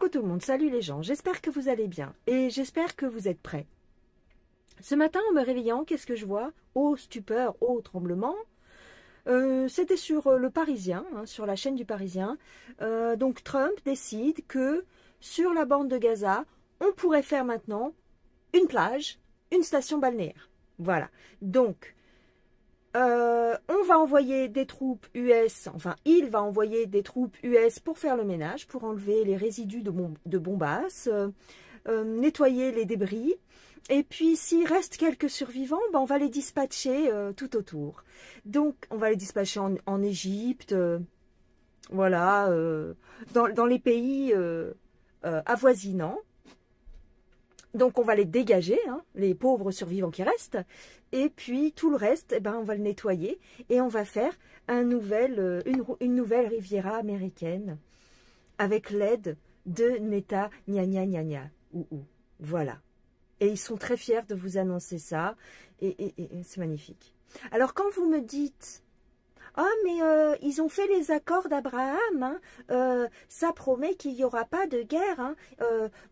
Coucou tout le monde, salut les gens, j'espère que vous allez bien et j'espère que vous êtes prêts. Ce matin en me réveillant, qu'est-ce que je vois? Oh stupeur, oh tremblement. C'était sur le Parisien, hein, sur la chaîne du Parisien. Donc Trump décide que sur la bande de Gaza, on pourrait faire maintenant une plage, une station balnéaire. Voilà, donc on va envoyer des troupes US, enfin il va envoyer des troupes US pour faire le ménage, pour enlever les résidus de bombasses, nettoyer les débris. Et puis s'il reste quelques survivants, ben, on va les dispatcher tout autour. Donc on va les dispatcher en Égypte, voilà, dans les pays avoisinants. Donc on va les dégager, hein, les pauvres survivants qui restent, et puis tout le reste, eh ben, on va le nettoyer et on va faire une nouvelle Riviera américaine avec l'aide de Netanyahu. Voilà. Et ils sont très fiers de vous annoncer ça, et c'est magnifique. Alors quand vous me dites... Ah, mais ils ont fait les accords d'Abraham, hein. Ça promet qu'il n'y aura pas de guerre. Hein.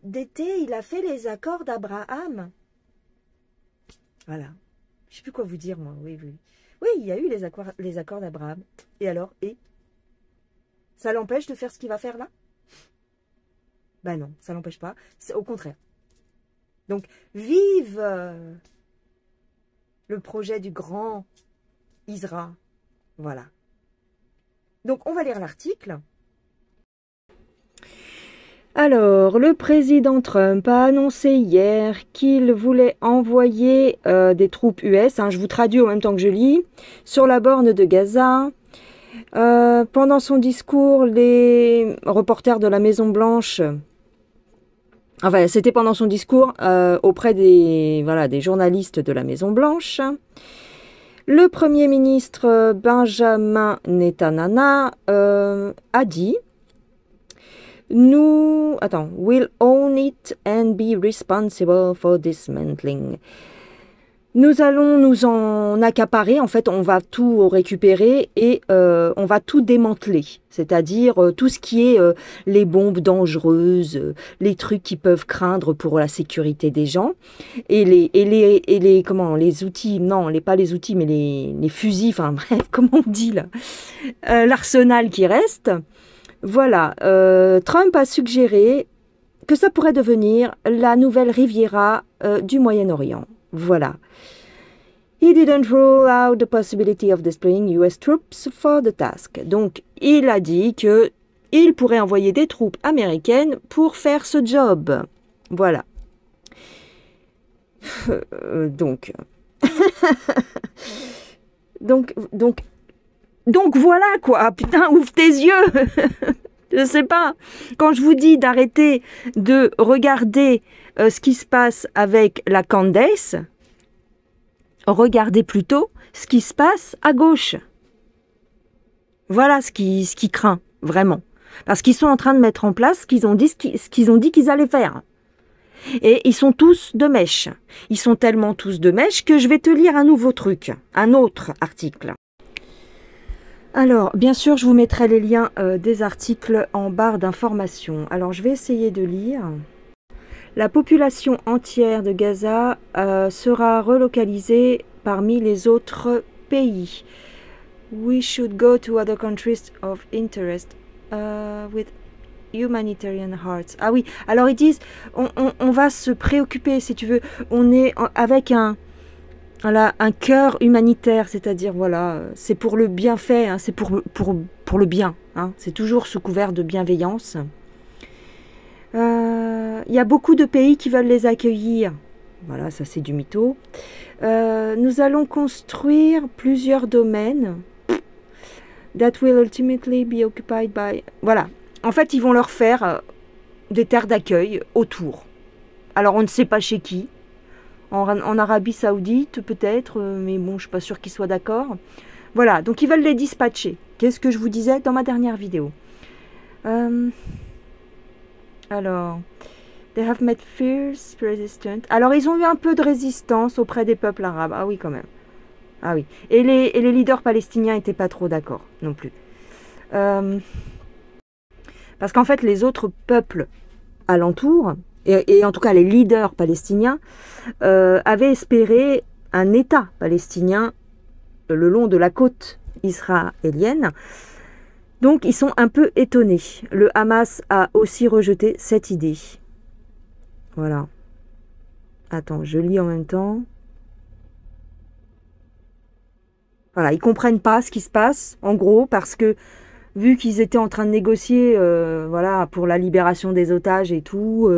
D'été, il a fait les accords d'Abraham. Voilà. Je ne sais plus quoi vous dire, moi. Oui, oui. Oui, il y a eu les accords d'Abraham. Et alors, ça l'empêche de faire ce qu'il va faire là? Ben non, ça l'empêche pas. C'est au contraire. Donc, vive le projet du grand Israël. Voilà. Donc, on va lire l'article. Alors, le président Trump a annoncé hier qu'il voulait envoyer des troupes US, hein, je vous traduis en même temps que je lis, sur la borne de Gaza. Pendant son discours, les reporters de la Maison-Blanche... Enfin, c'était pendant son discours auprès des journalistes de la Maison-Blanche. Le Premier ministre Benjamin Netanyahu a dit « we'll own it and be responsible for dismantling ». Nous allons nous en accaparer, en fait, on va tout récupérer et on va tout démanteler. C'est-à-dire tout ce qui est les bombes dangereuses, les trucs qui peuvent craindre pour la sécurité des gens. Et les outils, non, pas les outils, mais les fusils, enfin bref, comment on dit là, l'arsenal qui reste. Voilà, Trump a suggéré que ça pourrait devenir la nouvelle Riviera du Moyen-Orient. Voilà. He didn't rule out the possibility of deploying US troops for the task. Donc, il a dit que il pourrait envoyer des troupes américaines pour faire ce job. Voilà. Donc voilà quoi. Putain, ouvre tes yeux. Je sais pas. Quand je vous dis d'arrêter de regarder ce qui se passe avec la Candace, regardez plutôt ce qui se passe à gauche. Voilà ce qui craint, vraiment. Parce qu'ils sont en train de mettre en place ce qu'ils ont dit qu'ils allaient faire. Et ils sont tous de mèche. Ils sont tellement tous de mèche que je vais te lire un nouveau truc, un autre article. Alors, bien sûr, je vous mettrai les liens des articles en barre d'informations. Alors, je vais essayer de lire. La population entière de Gaza sera relocalisée parmi les autres pays. We should go to other countries of interest with humanitarian hearts. Ah oui, alors ils disent, on va se préoccuper, si tu veux, on est avec un cœur humanitaire, c'est-à-dire, voilà, c'est pour le bienfait, hein, c'est pour le bien, hein, c'est toujours sous couvert de bienveillance. Il y a beaucoup de pays qui veulent les accueillir. Voilà, ça c'est du mytho. Nous allons construire plusieurs domaines that will ultimately be occupied by... Voilà, en fait, ils vont leur faire des terres d'accueil autour. Alors, on ne sait pas chez qui. En Arabie Saoudite, peut-être, mais bon, je ne suis pas sûre qu'ils soient d'accord. Voilà, donc ils veulent les dispatcher. Qu'est-ce que je vous disais dans ma dernière vidéo? Alors, they have met fierce resistance. Alors, ils ont eu un peu de résistance auprès des peuples arabes. Ah oui, quand même. Ah oui. Et les leaders palestiniens n'étaient pas trop d'accord non plus. Parce qu'en fait, les autres peuples alentour, et en tout cas les leaders palestiniens, avaient espéré un État palestinien le long de la côte israélienne. Donc ils sont un peu étonnés. Le Hamas a aussi rejeté cette idée. Voilà. Attends, je lis en même temps. Voilà, ils comprennent pas ce qui se passe, en gros, parce que vu qu'ils étaient en train de négocier, voilà, pour la libération des otages et tout,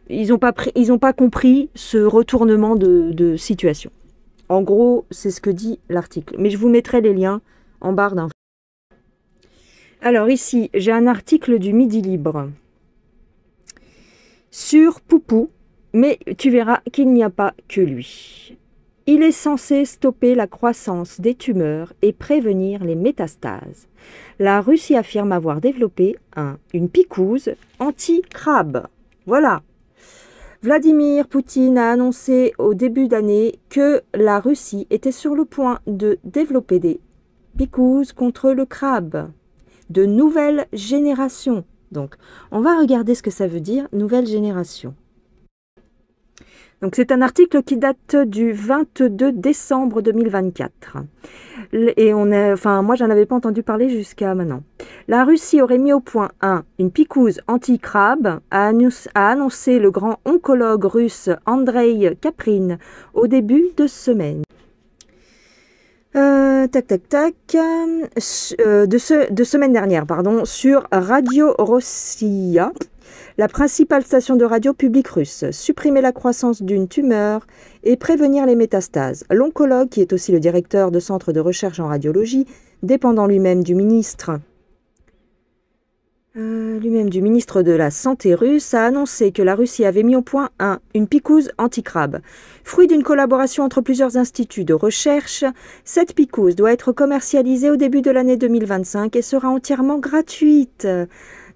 ils n'ont pas compris ce retournement de situation. En gros, c'est ce que dit l'article. Mais je vous mettrai les liens en barre d'infos. Alors ici, j'ai un article du Midi Libre sur Poupou, mais tu verras qu'il n'y a pas que lui. Il est censé stopper la croissance des tumeurs et prévenir les métastases. La Russie affirme avoir développé une piquouse anti-crabe. Voilà. Vladimir Poutine a annoncé au début d'année que la Russie était sur le point de développer des piquouses contre le crabe de nouvelle génération. Donc, on va regarder ce que ça veut dire, nouvelle génération. Donc, c'est un article qui date du 22 décembre 2024. Et moi, j'en avais pas entendu parler jusqu'à maintenant. La Russie aurait mis au point une piquouse anti-crabe, a annoncé le grand oncologue russe Andrei Kaprin au début de semaine. De semaine dernière, pardon, sur Radio Rossiya, la principale station de radio publique russe, supprimer la croissance d'une tumeur et prévenir les métastases. L'oncologue, qui est aussi le directeur de centre de recherche en radiologie, dépendant lui-même du ministre de la Santé russe, a annoncé que la Russie avait mis au point une piquouse anti-crabe. Fruit d'une collaboration entre plusieurs instituts de recherche, cette piquouse doit être commercialisée au début de l'année 2025 et sera entièrement gratuite.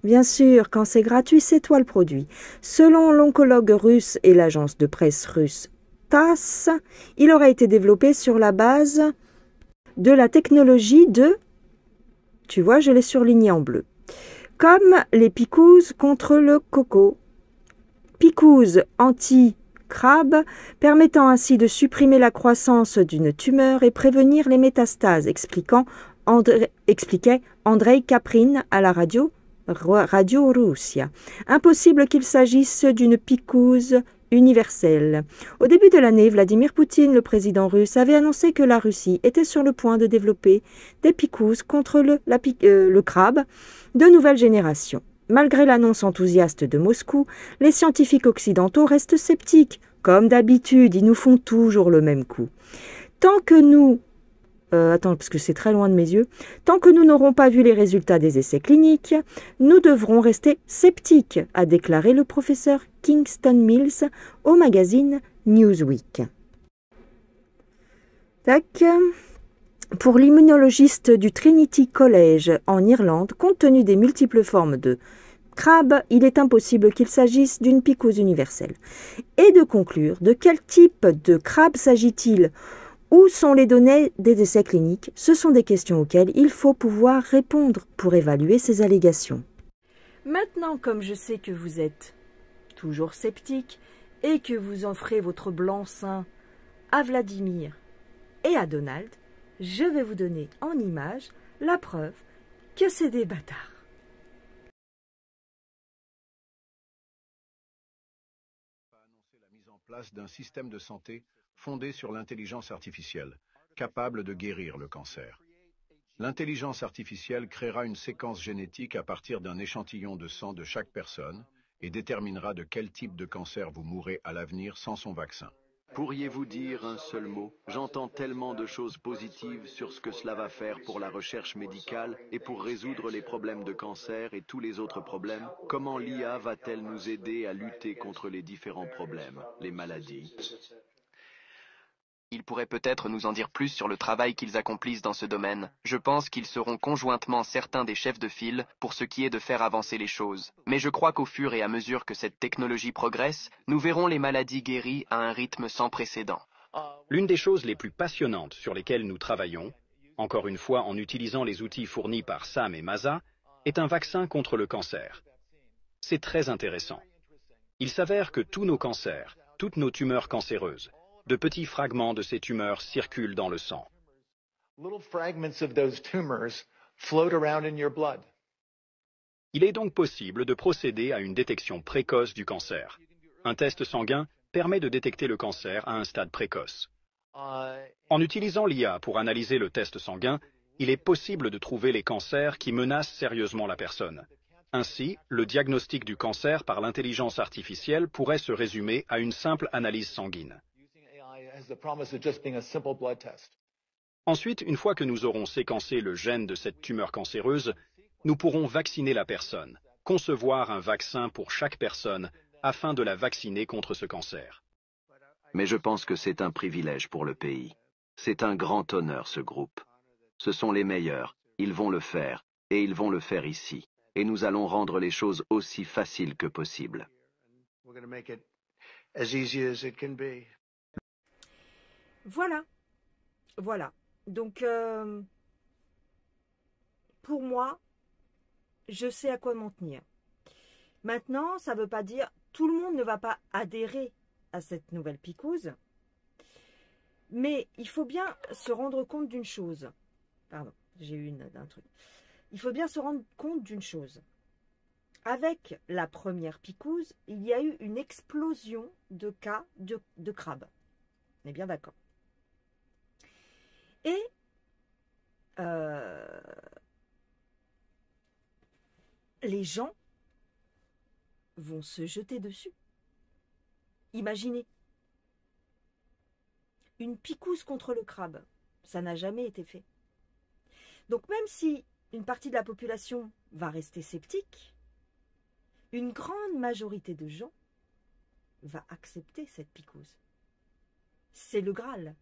Bien sûr, quand c'est gratuit, c'est toi le produit. Selon l'oncologue russe et l'agence de presse russe TASS, il aurait été développé sur la base de la technologie de... Tu vois, je l'ai surligné en bleu. Comme les piquouses contre le coco. Piquouse anti-crabe, permettant ainsi de supprimer la croissance d'une tumeur et prévenir les métastases, expliquait Andrei Kaprin à la Radio Rossiya. Impossible qu'il s'agisse d'une piquouse universelle. Au début de l'année, Vladimir Poutine, le président russe, avait annoncé que la Russie était sur le point de développer des piquouses contre le crabe de nouvelle génération. Malgré l'annonce enthousiaste de Moscou, les scientifiques occidentaux restent sceptiques. Comme d'habitude, ils nous font toujours le même coup. Tant que nous... attends, parce que c'est très loin de mes yeux. Tant que nous n'aurons pas vu les résultats des essais cliniques, nous devrons rester sceptiques, a déclaré le professeur Kingston Mills au magazine Newsweek. Tac. Pour l'immunologiste du Trinity College en Irlande, compte tenu des multiples formes de crabe, il est impossible qu'il s'agisse d'une piquouse universelle. Et de conclure, de quel type de crabe s'agit-il ? Où sont les données des essais cliniques? Ce sont des questions auxquelles il faut pouvoir répondre pour évaluer ces allégations. Maintenant, comme je sais que vous êtes toujours sceptique et que vous offrez votre blanc-seing à Vladimir et à Donald, je vais vous donner en image la preuve que c'est des bâtards. A annoncé la mise en place d'un système de santé fondé sur l'intelligence artificielle, capable de guérir le cancer. L'intelligence artificielle créera une séquence génétique à partir d'un échantillon de sang de chaque personne et déterminera de quel type de cancer vous mourrez à l'avenir sans son vaccin. Pourriez-vous dire un seul mot? J'entends tellement de choses positives sur ce que cela va faire pour la recherche médicale et pour résoudre les problèmes de cancer et tous les autres problèmes. Comment l'IA va-t-elle nous aider à lutter contre les différents problèmes, les maladies? Ils pourraient peut-être nous en dire plus sur le travail qu'ils accomplissent dans ce domaine. Je pense qu'ils seront conjointement certains des chefs de file pour ce qui est de faire avancer les choses. Mais je crois qu'au fur et à mesure que cette technologie progresse, nous verrons les maladies guéries à un rythme sans précédent. L'une des choses les plus passionnantes sur lesquelles nous travaillons, encore une fois en utilisant les outils fournis par Sam et Masa, est un vaccin contre le cancer. C'est très intéressant. Il s'avère que tous nos cancers, toutes nos tumeurs cancéreuses, de petits fragments de ces tumeurs circulent dans le sang. Little fragments of those tumors float around in your blood. Il est donc possible de procéder à une détection précoce du cancer. Un test sanguin permet de détecter le cancer à un stade précoce. En utilisant l'IA pour analyser le test sanguin, il est possible de trouver les cancers qui menacent sérieusement la personne. Ainsi, le diagnostic du cancer par l'intelligence artificielle pourrait se résumer à une simple analyse sanguine. Ensuite, une fois que nous aurons séquencé le gène de cette tumeur cancéreuse, nous pourrons vacciner la personne, concevoir un vaccin pour chaque personne afin de la vacciner contre ce cancer. Mais je pense que c'est un privilège pour le pays. C'est un grand honneur, ce groupe. Ce sont les meilleurs, ils vont le faire, et ils vont le faire ici. Et nous allons rendre les choses aussi faciles que possible. Voilà. Voilà. Donc, pour moi, je sais à quoi m'en tenir. Maintenant, ça ne veut pas dire tout le monde ne va pas adhérer à cette nouvelle picouse. Mais il faut bien se rendre compte d'une chose. Pardon, j'ai eu un truc. Il faut bien se rendre compte d'une chose. Avec la première picouse, il y a eu une explosion de cas de crabes. On est bien d'accord. Et les gens vont se jeter dessus. Imaginez. Une picouse contre le crabe. Ça n'a jamais été fait. Donc même si une partie de la population va rester sceptique, une grande majorité de gens va accepter cette picouse. C'est le Graal.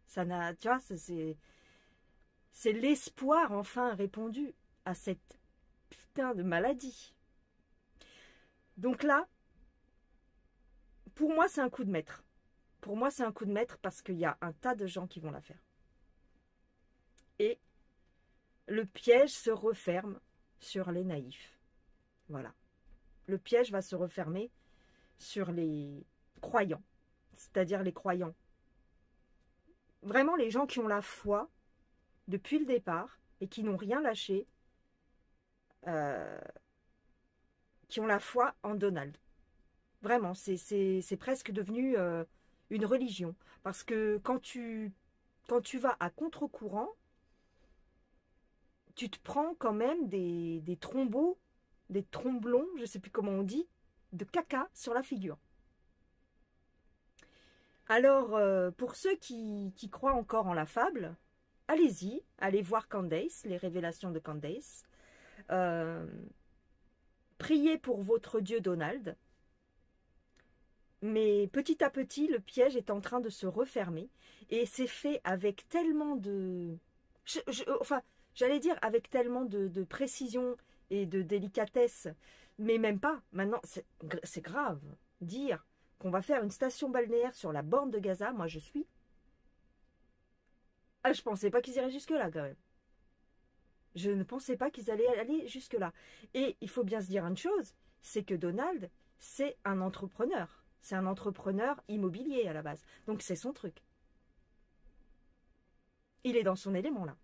Ça n'a, tu vois, c'est l'espoir enfin répondu à cette putain de maladie. Donc là, pour moi, c'est un coup de maître. Pour moi, c'est un coup de maître parce qu'il y a un tas de gens qui vont la faire. Et le piège se referme sur les naïfs. Voilà. Le piège va se refermer sur les croyants. C'est-à-dire les croyants. Vraiment les gens qui ont la foi depuis le départ et qui n'ont rien lâché. Qui ont la foi en Donald. Vraiment, c'est presque devenu une religion. Parce que quand tu vas à contre-courant, tu te prends quand même des tromblons, je ne sais plus comment on dit, de caca sur la figure. Alors, pour ceux qui croient encore en la fable, allez-y, allez voir Candace, les révélations de Candace. Priez pour votre Dieu Donald. Mais petit à petit, le piège est en train de se refermer. Et c'est fait avec tellement de... Enfin, j'allais dire avec tellement de précision et de délicatesse. Mais même pas. Maintenant, c'est grave. Dire qu'on va faire une station balnéaire sur la borne de Gaza, moi je suis... Ah, je pensais pas qu'ils iraient jusque-là quand même. Je ne pensais pas qu'ils allaient aller jusque-là. Et il faut bien se dire une chose, c'est que Donald, c'est un entrepreneur. C'est un entrepreneur immobilier à la base. Donc c'est son truc. Il est dans son élément là.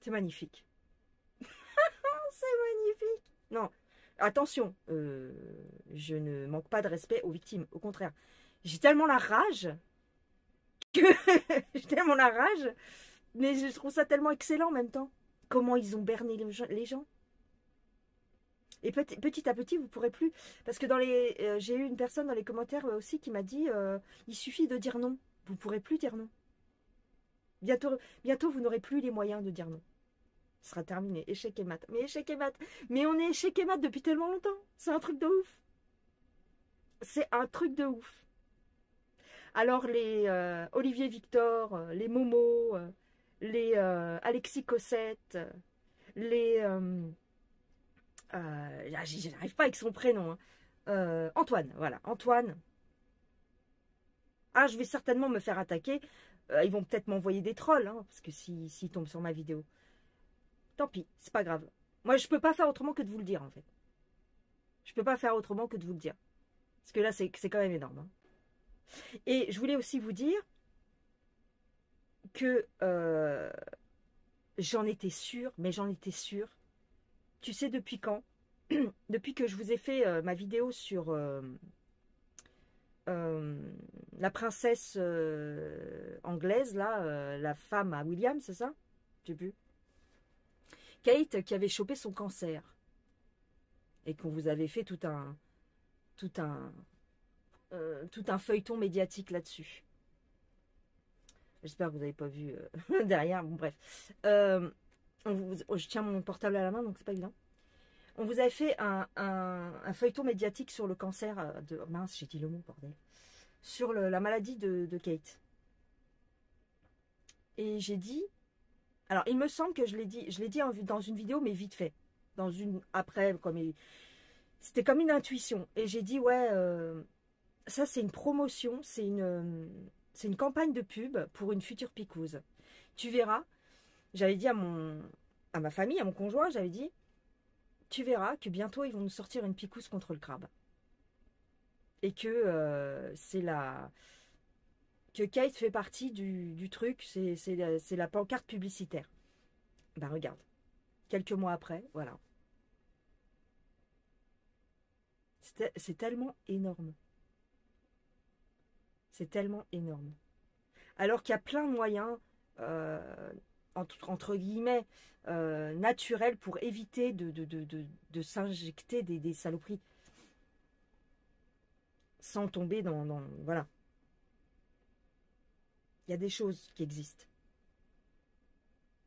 C'est magnifique. C'est magnifique. Non, attention, je ne manque pas de respect aux victimes. Au contraire, j'ai tellement la rage j'ai tellement la rage, mais je trouve ça tellement excellent en même temps. Comment ils ont berné les gens. Et petit à petit, vous pourrez plus... Parce que j'ai eu une personne dans les commentaires aussi qui m'a dit il suffit de dire non. Vous ne pourrez plus dire non. Bientôt, vous n'aurez plus les moyens de dire non. Ce sera terminé. Échec et mat. Mais échec et mat. Mais on est échec et mat depuis tellement longtemps. C'est un truc de ouf. C'est un truc de ouf. Alors les Olivier Victor, les Momo, les Alexis Cossette, les... j'arrive pas avec son prénom. Hein. Antoine, voilà, Antoine. Ah, je vais certainement me faire attaquer. Ils vont peut-être m'envoyer des trolls, hein, parce que s'ils tombent sur ma vidéo. Tant pis, c'est pas grave. Moi, je peux pas faire autrement que de vous le dire, en fait. Je ne peux pas faire autrement que de vous le dire. Parce que là, c'est quand même énorme. Hein. Et je voulais aussi vous dire que j'en étais sûre, mais j'en étais sûre. Tu sais depuis quand? Depuis que je vous ai fait ma vidéo sur la princesse anglaise, là, la femme à William, c'est ça? Je sais plus. Kate qui avait chopé son cancer. Et qu'on vous avait fait tout un feuilleton médiatique là-dessus. J'espère que vous n'avez pas vu derrière. Bon, bref. Je tiens mon portable à la main, donc c'est pas évident. On vous avait fait un feuilleton médiatique sur le cancer de... Mince, j'ai dit le mot, bordel. Sur la maladie de Kate. Et j'ai dit... Alors, il me semble que je l'ai dit dans une vidéo, mais vite fait. Après, c'était comme une intuition. Et j'ai dit, ouais, ça c'est une promotion, c'est une campagne de pub pour une future picouse. Tu verras, j'avais dit à ma famille, à mon conjoint, j'avais dit, tu verras que bientôt ils vont nous sortir une picouse contre le crabe. Et que que Kate fait partie du truc, c'est la pancarte publicitaire. Ben regarde, quelques mois après, voilà. C'est tellement énorme. C'est tellement énorme. Alors qu'il y a plein de moyens, entre guillemets, naturels pour éviter de s'injecter des saloperies. Sans tomber dans... Voilà. Il y a des choses qui existent.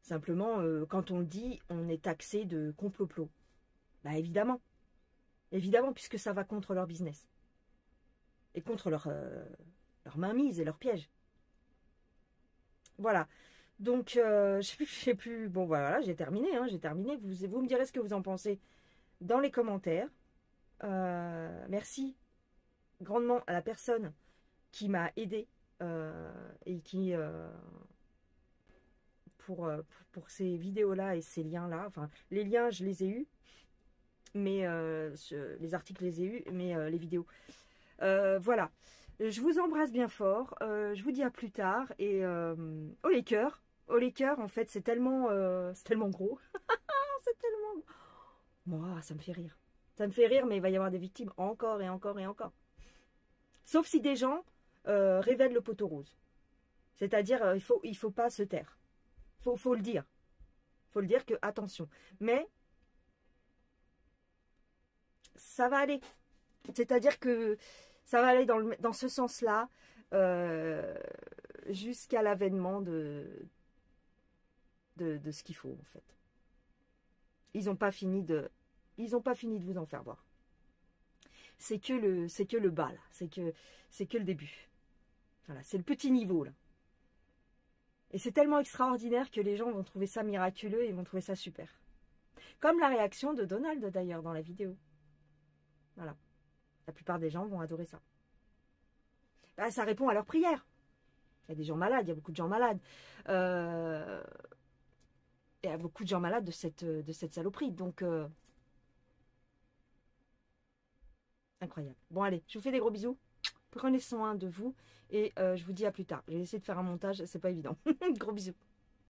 Simplement, quand on le dit, on est taxé de complot-plot. Bah évidemment. Évidemment, puisque ça va contre leur business. Et contre leur mainmise et leur piège. Voilà. Donc, je sais plus. Bon, voilà, j'ai terminé. Hein, j'ai terminé. Vous me direz ce que vous en pensez dans les commentaires. Merci grandement à la personne qui m'a aidé et qui... pour ces vidéos-là et ces liens-là. Enfin, les liens, je les ai eus. Mais les articles, je les ai eus. Mais les vidéos... voilà. Je vous embrasse bien fort. Je vous dis à plus tard. Et oh les cœurs. Oh les cœurs, en fait, c'est tellement gros. C'est tellement... Moi, ça me fait rire. Ça me fait rire, mais il va y avoir des victimes encore et encore et encore. Sauf si des gens révèlent le poteau rose. C'est-à-dire, il faut pas se taire. Faut le dire. Faut le dire que, attention. Mais, ça va aller. C'est-à-dire que ça va aller dans ce sens-là jusqu'à l'avènement de ce qu'il faut, en fait. Ils n'ont pas fini de vous en faire voir. C'est que le bas, là. C'est que le début. Voilà, c'est le petit niveau, là. Et c'est tellement extraordinaire que les gens vont trouver ça miraculeux et vont trouver ça super. Comme la réaction de Donald, d'ailleurs, dans la vidéo. Voilà. La plupart des gens vont adorer ça. Bah, ça répond à leurs prières. Il y a des gens malades, il y a beaucoup de gens malades. Il y a beaucoup de gens malades de cette saloperie. Donc, incroyable. Bon, allez, je vous fais des gros bisous. Prenez soin de vous. Et je vous dis à plus tard. J'ai essayé de faire un montage, c'est pas évident. Gros bisous.